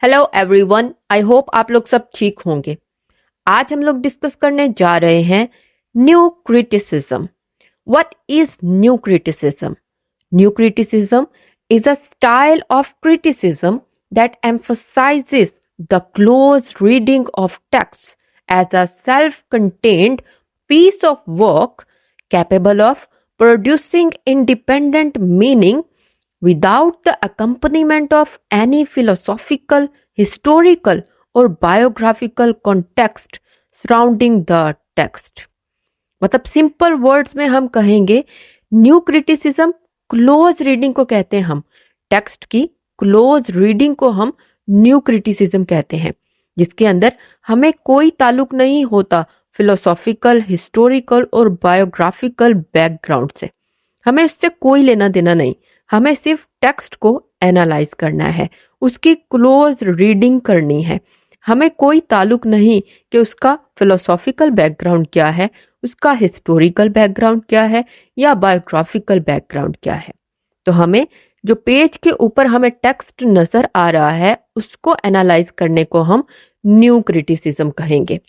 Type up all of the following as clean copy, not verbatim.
Hello everyone, I hope आप लोग सब ठीक होंगे। आज हम लोग डिस्कस करने जा रहे हैं new criticism. What is new criticism? New criticism is a style of criticism that emphasizes the close reading of texts as a self-contained piece of work capable of producing independent meaning without the accompaniment of any philosophical, historical, or biographical context surrounding the text. मतलब simple words में हम कहेंगे new criticism close reading को कहते हैं। हम text की close reading को हम न्यू क्रिटिसिज्म कहते हैं, जिसके अंदर हमें कोई ताल्लुक नहीं होता फिलोसॉफिकल, हिस्टोरिकल और बायोग्राफिकल बैकग्राउंड से। हमें इससे कोई लेना देना नहीं, हमें सिर्फ टेक्स्ट को एनालाइज करना है, उसकी क्लोज रीडिंग करनी है। हमें कोई ताल्लुक नहीं कि उसका फिलोसॉफिकल बैकग्राउंड क्या है, उसका हिस्टोरिकल बैकग्राउंड क्या है या बायोग्राफिकल बैकग्राउंड क्या है। तो हमें जो पेज के ऊपर हमें टेक्स्ट नजर आ रहा है उसको एनालाइज करने को हम न्यू क्रिटिसिज्म कहेंगे।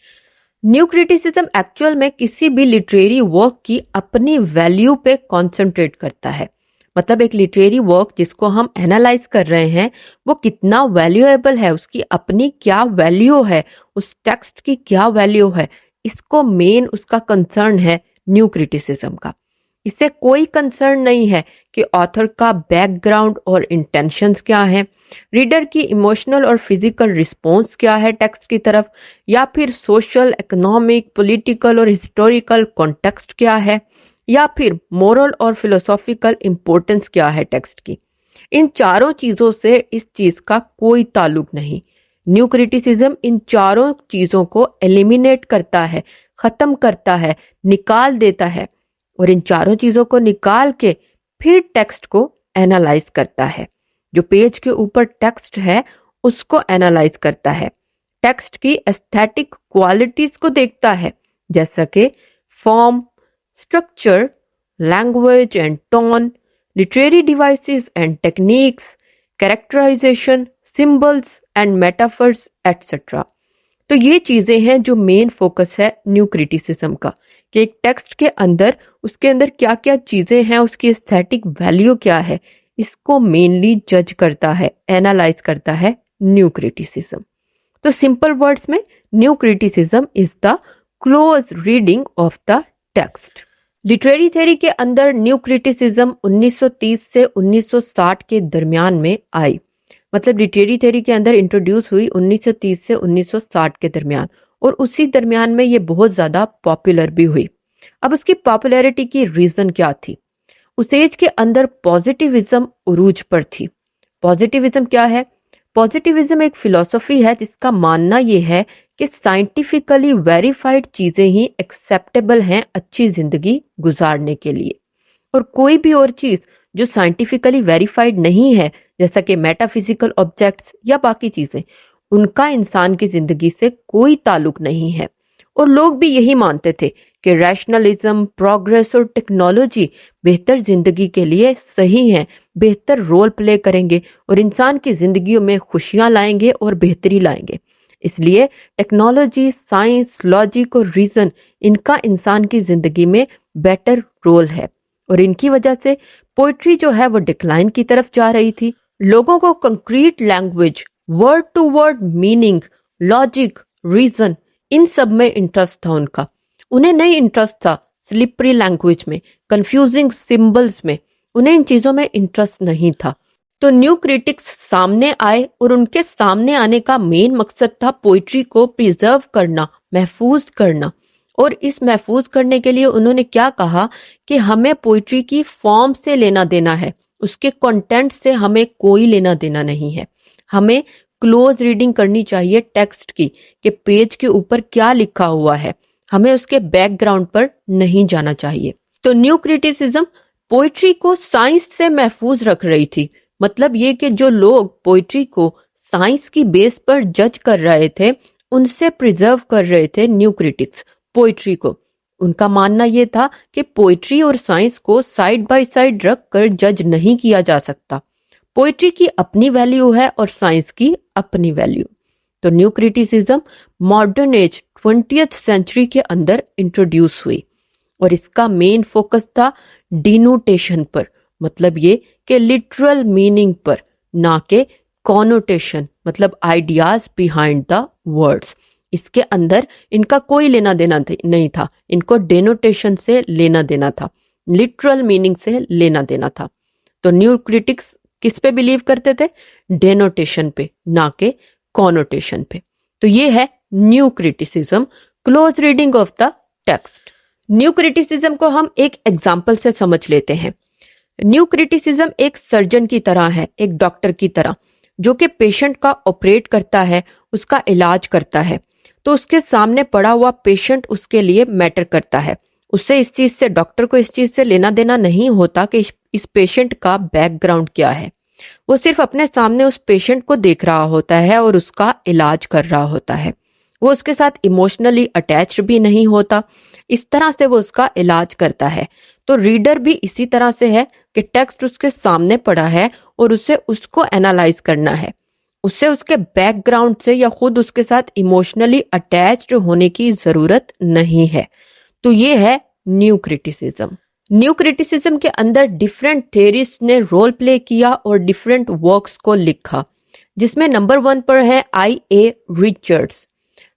न्यू क्रिटिसिज्म एक्चुअल में किसी भी लिटरेरी वर्क की अपनी वैल्यू पे कॉन्सेंट्रेट करता है। मतलब एक लिटरेरी वर्क जिसको हम एनालाइज कर रहे हैं वो कितना वैल्यूएबल है, उसकी अपनी क्या वैल्यू है, उस टेक्स्ट की क्या वैल्यू है, इसको मेन उसका कंसर्न है न्यू क्रिटिसिज्म का। इससे कोई कंसर्न नहीं है कि ऑथर का बैकग्राउंड और इंटेंशंस क्या है, रीडर की इमोशनल और फिजिकल रिस्पॉन्स क्या है टेक्स्ट की तरफ, या फिर सोशल, इकोनॉमिक, पॉलिटिकल और हिस्टोरिकल कॉन्टेक्स्ट क्या है, या फिर मोरल और फिलोसॉफिकल इंपॉर्टेंस क्या है टेक्स्ट की। इन चारों चीजों से इस चीज का कोई ताल्लुक नहीं। न्यू क्रिटिसिज्म इन चारों चीजों को एलिमिनेट करता है, खत्म करता है, निकाल देता है, और इन चारों चीजों को निकाल के फिर टेक्स्ट को एनालाइज करता है। जो पेज के ऊपर टेक्स्ट है उसको एनालाइज करता है, टेक्स्ट की एस्थेटिक क्वालिटीज को देखता है, जैसा कि form, structure, language and tone, literary devices and techniques, characterization, symbols and metaphors, etc. तो ये चीजें हैं जो मेन फोकस है न्यू क्रिटिसिज्म का, कि एक टेक्स्ट के अंदर उसके अंदर क्या क्या चीजें हैं, उसकी एस्थेटिक वैल्यू क्या है, इसको मेनली जज करता है, एनालाइज करता है न्यू क्रिटिसिज्म। तो सिंपल वर्ड्स में new criticism is the close reading of the text. Literary theory के अंदर न्यू क्रिटिसिज्म 1930 से 1960 के दरमियान में आई। मतलब लिटरेरी थ्योरी के अंदर इंट्रोड्यूस हुई 1930 से 1960 के दरमियान, और उसी दरमियान में ये बहुत ज्यादा पॉपुलर भी हुई। अब उसकी पॉपुलैरिटी की रीजन क्या थी? उस एज के अंदर पॉजिटिविज्म उरूज पर थी। पॉजिटिविज्म क्या है? पॉजिटिविज्म एक फिलॉसफी है जिसका मानना यह है कि साइंटिफिकली वेरीफाइड चीजें ही एक्सेप्टेबल हैं अच्छी जिंदगी गुजारने के लिए, और कोई भी और चीज जो साइंटिफिकली वेरीफाइड नहीं है, जैसा कि मेटाफिजिकल ऑब्जेक्ट्स या बाकी चीजें, उनका इंसान की जिंदगी से कोई ताल्लुक नहीं है। और लोग भी यही मानते थे कि रैशनलिज्म, प्रोग्रेस और टेक्नोलॉजी बेहतर जिंदगी के लिए सही हैं, बेहतर रोल प्ले करेंगे और इंसान की जिंदगियों में खुशियां लाएंगे और बेहतरी लाएंगे। इसलिए टेक्नोलॉजी, साइंस, लॉजिक और रीजन, इनका इंसान की जिंदगी में बेटर रोल है, और इनकी वजह से पोइट्री जो है वो डिक्लाइन की तरफ जा रही थी। लोगों को concrete language, word to word meaning, logic, reason, इन सब में इंटरेस्ट था उनका। उन्हें नहीं इंटरेस्ट था स्लिपरी लैंग्वेज में, कंफ्यूजिंग सिंबल्स में, उन्हें इन चीजों में इंटरेस्ट नहीं था। तो न्यू क्रिटिक्स सामने आए, और उनके सामने आने का मेन मकसद था पोइट्री को प्रिजर्व करना, महफूज करना। और इस महफूज करने के लिए उन्होंने क्या कहा कि हमें पोइट्री की फॉर्म से लेना देना है, उसके कंटेंट से हमें कोई लेना देना नहीं है। हमें क्लोज रीडिंग करनी चाहिए टेक्स्ट की, कि पेज के ऊपर क्या लिखा हुआ है, हमें उसके बैकग्राउंड पर नहीं जाना चाहिए। तो न्यू क्रिटिसिज्म पोइट्री को साइंस से महफूज रख रही थी। मतलब ये कि जो लोग पोइट्री को साइंस की बेस पर जज कर रहे थे, उनसे प्रिजर्व कर रहे थे न्यू क्रिटिक्स पोइट्री को। उनका मानना ये था कि पोइट्री और साइंस को साइड बाय साइड रख कर जज नहीं किया जा सकता। पोइट्री की अपनी वैल्यू है और साइंस की अपनी वैल्यू। तो new criticism modern age 20th century के अंदर इंट्रोड्यूस हुई और इसका मेन फोकस था डिनोटेशन पर, मतलब ये कि लिटरल मीनिंग पर, ना के कॉनोटेशन मतलब आइडियाज बिहाइंड द वर्ड्स। इसके अंदर इनका कोई लेना देना नहीं था, इनको डेनोटेशन से लेना देना था, लिटरल मीनिंग से लेना देना था। तो न्यू क्रिटिक्स किस पे बिलीव करते थे? डेनोटेशन पे, ना के कॉनोटेशन पे। तो ये है new criticism. Close reading of the text. New criticism को हम एक एग्जाम्पल से समझ लेते हैं। न्यू क्रिटिसिज्म एक सर्जन की तरह है, एक डॉक्टर की तरह, जो कि पेशेंट का ऑपरेट करता है, उसका इलाज करता है। तो उसके सामने पड़ा हुआ पेशेंट उसके लिए मैटर करता है। उससे इस चीज से, डॉक्टर को इस चीज से लेना देना नहीं होता कि इस पेशेंट का बैकग्राउंड क्या है। वो सिर्फ अपने सामने उस पेशेंट को देख रहा होता है और उसका इलाज कर रहा होता है। वो उसके साथ इमोशनली अटैच्ड भी नहीं होता। इस तरह से वो उसका इलाज करता है। तो रीडर भी इसी तरह से है कि टेक्स्ट उसके सामने पड़ा है और उसे उसको एनालाइज करना है। उसे उसके बैकग्राउंड से या खुद उसके साथ इमोशनली अटैच्ड होने की जरूरत नहीं है। तो ये है न्यू क्रिटिसिज्म। न्यू क्रिटिसिज्म के अंदर डिफरेंट थेरिस्ट ने रोल प्ले किया और डिफरेंट वर्क्स को लिखा, जिसमें नंबर 1 पर है I.A. रिचर्ड्स।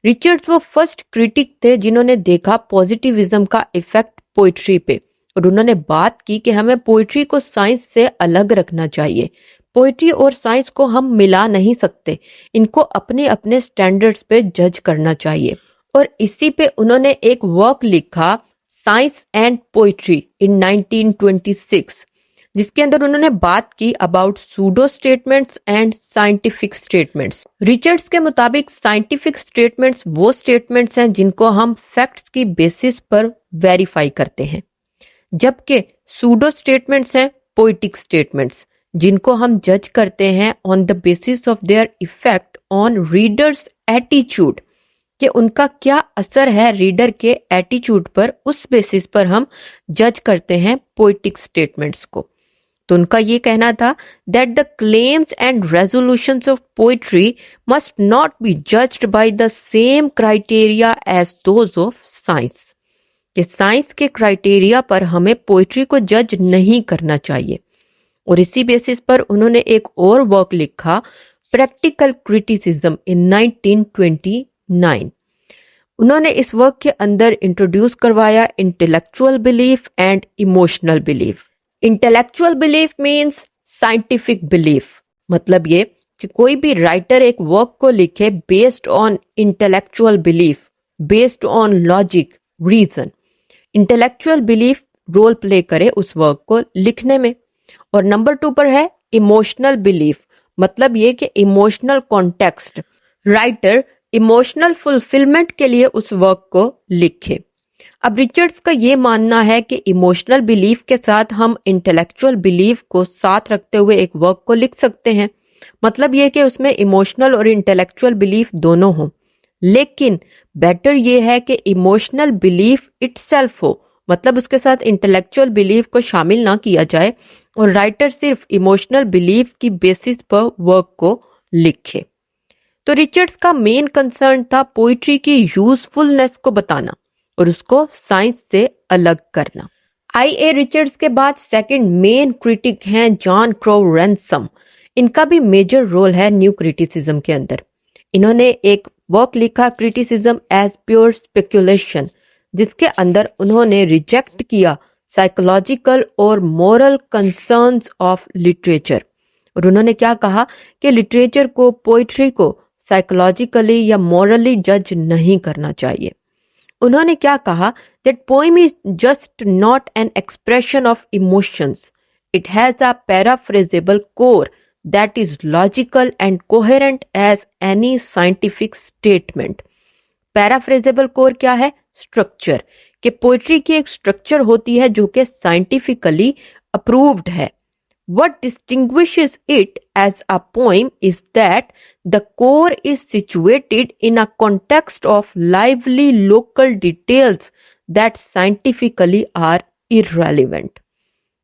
रिचर्ड्स वो फर्स्ट क्रिटिक थे जिन्होंने देखा पॉजिटिविज्म का इफेक्ट पोइट्री पे, और उन्होंने बात की कि हमें पोइट्री को साइंस से अलग रखना चाहिए। पोइट्री और साइंस को हम मिला नहीं सकते, इनको अपने अपने स्टैंडर्ड्स पे जज करना चाहिए। और इसी पे उन्होंने एक वर्क लिखा, साइंस एंड पोइट्री, इन 1926, जिसके अंदर उन्होंने बात की about pseudo statements and scientific statements. Richards के मुताबिक साइंटिफिक स्टेटमेंट्स वो स्टेटमेंट्स हैं जिनको हम फैक्ट्स की बेसिस पर वेरीफाई करते हैं, जबकि सूडो स्टेटमेंट्स हैं पोइटिक स्टेटमेंट्स, जिनको हम जज करते हैं on the basis of their effect on readers attitude, कि उनका क्या असर है रीडर के एटीट्यूड पर। उस बेसिस पर हम जज करते हैं पोइटिक स्टेटमेंट्स को। तो उनका ये कहना था that the claims and resolutions of poetry must not be judged by the same criteria as those of science, कि साइंस के क्राइटेरिया पर हमें पोइट्री को जज नहीं करना चाहिए। और इसी बेसिस पर उन्होंने एक और वर्क लिखा, प्रैक्टिकल क्रिटिसिज्म, इन 1929। उन्होंने इस वर्क के अंदर इंट्रोड्यूस करवाया intellectual belief and emotional belief. Intellectual belief means scientific belief, मतलब ये कि कोई भी राइटर एक वर्क को लिखे based on intellectual belief, based on logic, reason. Intellectual belief role play करे उस वर्क को लिखने में। और नंबर 2 पर है इमोशनल बिलीफ, मतलब ये कि emotional context, writer emotional fulfilment के लिए उस वर्क को लिखे। अब रिचर्ड्स का ये मानना है कि इमोशनल बिलीफ के साथ हम इंटेलेक्चुअल बिलीफ को साथ रखते हुए एक वर्क को लिख सकते हैं, मतलब ये कि उसमें इमोशनल और इंटेलेक्चुअल बिलीफ दोनों हों। लेकिन बेटर ये है कि इमोशनल बिलीफ इटसेल्फ हो, मतलब उसके साथ इंटेलेक्चुअल बिलीफ को शामिल ना किया जाए और राइटर सिर्फ इमोशनल बिलीफ की बेसिस पर वर्क को लिखे। तो रिचर्ड्स का मेन कंसर्न था पोइट्री की यूजफुलनेस को बताना और उसको साइंस से अलग करना। I.A. रिचर्ड्स के बाद सेकंड मेन क्रिटिक हैं जॉन क्रो रैनसम। इनका भी मेजर रोल है न्यू क्रिटिसिज्म के अंदर। इन्होंने एक वर्क लिखा, क्रिटिसिज्म एज प्योर स्पेकुलेशन, जिसके अंदर उन्होंने रिजेक्ट किया साइकोलॉजिकल और मॉरल कंसर्न्स ऑफ लिटरेचर। और उन्होंने क्या कहा कि लिटरेचर को, पोइट्री को साइकोलॉजिकली या मॉरली जज नहीं करना चाहिए। उन्होंने क्या कहा, that poem is just not an expression of emotions, it has a paraphrasable core that is logical and coherent as any scientific statement. Paraphrasable core क्या है? स्ट्रक्चर, कि पोइट्री की एक स्ट्रक्चर होती है जो कि साइंटिफिकली अप्रूव्ड है। What distinguishes it as a poem is that the core is situated in a context of lively local details that scientifically are irrelevant.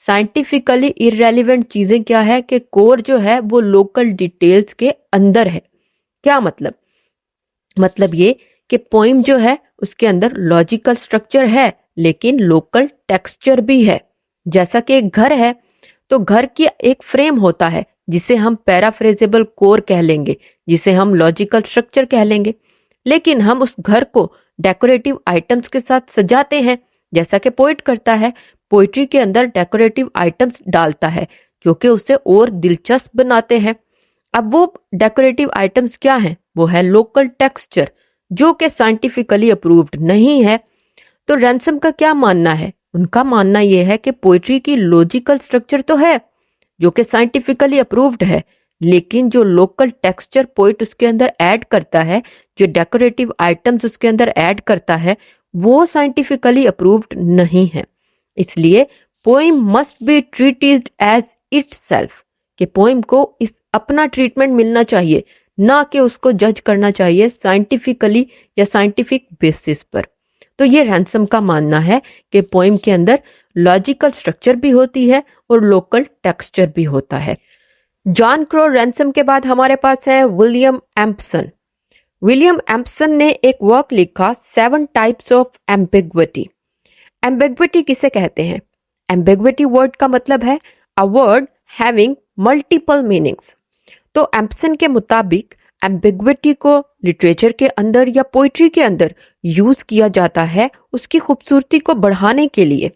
Scientifically irrelevant चीजें क्या है कि कोर जो है वो लोकल डिटेल्स के अंदर है। क्या मतलब ये कि पोइम जो है उसके अंदर लॉजिकल स्ट्रक्चर है लेकिन लोकल टेक्सचर भी है। जैसा कि एक घर है तो घर की एक फ्रेम होता है जिसे हम पैराफ्रेजेबल कोर कह लेंगे, जिसे हम लॉजिकल स्ट्रक्चर कह लेंगे, लेकिन हम उस घर को डेकोरेटिव आइटम्स के साथ सजाते हैं जैसा कि पोइट करता है। पोइट्री के अंदर डेकोरेटिव आइटम्स डालता है जो कि उसे और दिलचस्प बनाते हैं। अब वो डेकोरेटिव आइटम्स क्या हैं? वो है लोकल टेक्सचर जो कि साइंटिफिकली अप्रूव्ड नहीं है। तो रैंसम का क्या मानना है? उनका मानना यह है कि पोइट्री की लॉजिकल स्ट्रक्चर तो है जो कि साइंटिफिकली अप्रूव्ड है, लेकिन जो लोकल टेक्सचर पोइट उसके अंदर ऐड करता है, जो डेकोरेटिव आइटम्स उसके अंदर ऐड करता है, वो साइंटिफिकली अप्रूव्ड नहीं है। इसलिए poem must be treated as itself, कि पोइम को इस अपना ट्रीटमेंट मिलना चाहिए, ना कि उसको जज करना चाहिए साइंटिफिकली या साइंटिफिक बेसिस पर। तो ये रैंसम का मानना है कि पोइम के अंदर लॉजिकल स्ट्रक्चर भी होती है और लोकल टेक्सचर भी होता है। जॉन क्रो रैंसम के बाद हमारे पास है विलियम एम्पसन। विलियम एम्पसन ने एक वर्क लिखा 7 टाइप्स ऑफ एम्बिग्विटी। एम्बिग्विटी किसे कहते हैं? एम्बिग्विटी वर्ड का मतलब है a word having multiple meanings. तो एम्पसन के मुताबिक एम्बिग्विटी को लिटरेचर के अंदर या पोइट्री के अंदर यूज किया जाता है उसकी खूबसूरती को बढ़ाने के लिए,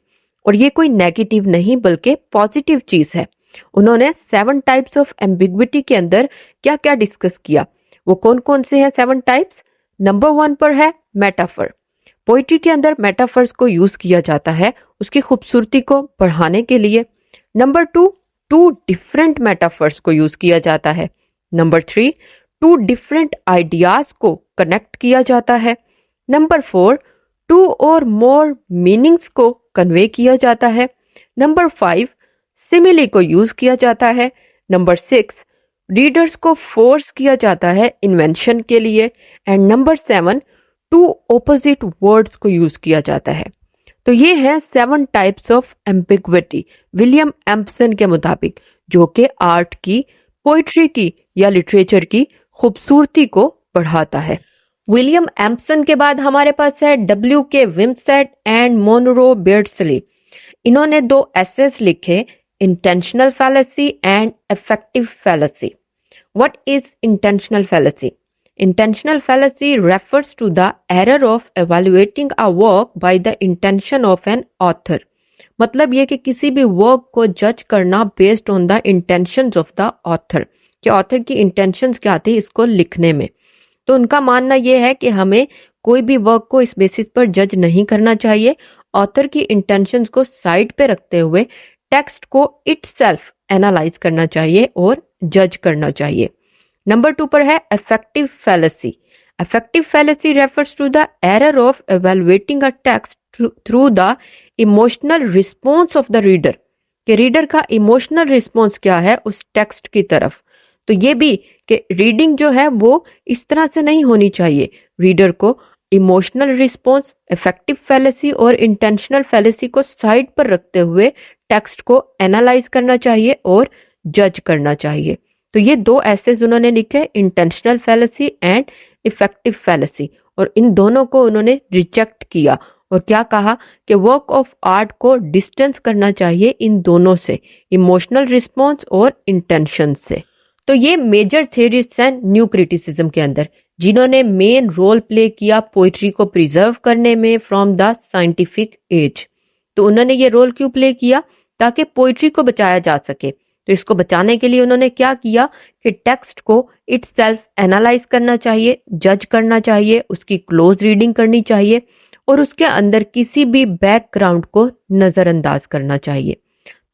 और ये कोई नेगेटिव नहीं बल्कि पॉजिटिव चीज है। उन्होंने 7 टाइप्स ऑफ एम्बिग्विटी के अंदर क्या क्या डिस्कस किया, वो कौन कौन से हैं 7 टाइप्स? नंबर 1 पर है मेटाफर। पोइट्री के अंदर मेटाफर्स को यूज किया जाता है उसकी खूबसूरती को बढ़ाने के लिए। नंबर 2 डिफरेंट मेटाफर्स को यूज किया जाता है। नंबर 3 2 डिफरेंट आइडियाज को कनेक्ट किया जाता है। नंबर 4 2 और मोर मीनिंग्स को कन्वे किया जाता है। नंबर 5 सिमिली को यूज किया जाता है। नंबर 6 रीडर्स को फोर्स किया जाता है इन्वेंशन के लिए। एंड नंबर 7 2 ऑपोजिट वर्ड्स को यूज किया जाता है। तो ये हैं 7 types of ambiguity William Empson के मुताबिक, जो कि आर्ट की, पोइट्री की या लिटरेचर की खूबसूरती को बढ़ाता है। विलियम एम्पसन के बाद हमारे पास है W.K. Wimsatt and Monroe Beardsley. इन्होंने 2 एसेस लिखे, intentional fallacy and effective fallacy. What is intentional fallacy? Intentional fallacy refers to the error of evaluating a work by the intention of an author. मतलब ये कि किसी भी work को जज करना based on the intentions of the author, कि author की इंटेंशंस क्या थी इसको लिखने में। तो उनका मानना ये है कि हमें कोई भी वर्क को इस बेसिस पर जज नहीं करना चाहिए, ऑथर की इंटेंशंस को साइड पे रखते हुए टेक्स्ट को इटसेल्फ एनालाइज करना चाहिए और जज करना चाहिए। नंबर 2 पर है effective fallacy. Effective fallacy refers to the error of evaluating a text through the emotional response of the reader, कि रीडर का इमोशनल रिस्पॉन्स क्या है उस टेक्स्ट की तरफ। तो ये भी कि रीडिंग जो है वो इस तरह से नहीं होनी चाहिए, रीडर को इमोशनल रिस्पॉन्स, इफेक्टिव फैलेसी और इंटेंशनल फैलेसी को साइड पर रखते हुए टेक्स्ट को एनालाइज करना चाहिए और जज करना चाहिए। तो ये 2 एसेज उन्होंने लिखे, intentional fallacy and effective fallacy, और इन दोनों को उन्होंने रिजेक्ट किया और क्या कहा कि वर्क ऑफ आर्ट को डिस्टेंस करना चाहिए इन दोनों से, इमोशनल रिस्पॉन्स और इंटेंशन से। तो ये मेजर थ्योरीज हैं न्यू क्रिटिसिज्म के अंदर, जिन्होंने मेन रोल प्ले किया पोइट्री को प्रिजर्व करने में फ्रॉम द साइंटिफिक एज। तो उन्होंने ये रोल क्यों प्ले किया? ताकि पोइट्री को बचाया जा सके। तो इसको बचाने के लिए उन्होंने क्या किया कि टेक्स्ट को इटसेल्फ एनालाइज करना चाहिए, जज करना चाहिए, उसकी क्लोज रीडिंग करनी चाहिए और उसके अंदर किसी भी बैकग्राउंड को नजरअंदाज करना चाहिए।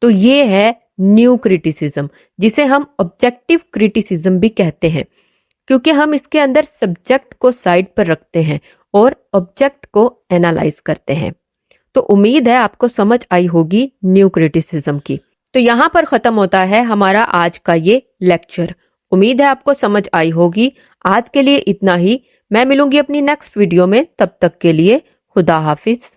तो ये है न्यू क्रिटिसिज्म, जिसे हम ऑब्जेक्टिव क्रिटिसिज्म भी कहते हैं, क्योंकि हम इसके अंदर सब्जेक्ट को साइड पर रखते हैं और ऑब्जेक्ट को एनालाइज करते हैं। तो उम्मीद है आपको समझ आई होगी न्यू क्रिटिसिज्म की। तो यहाँ पर खत्म होता है हमारा आज का ये लेक्चर। उम्मीद है आपको समझ आई होगी। आज के लिए इतना ही, मैं मिलूंगी अपनी नेक्स्ट वीडियो में, तब तक के लिए खुदा हाफिज।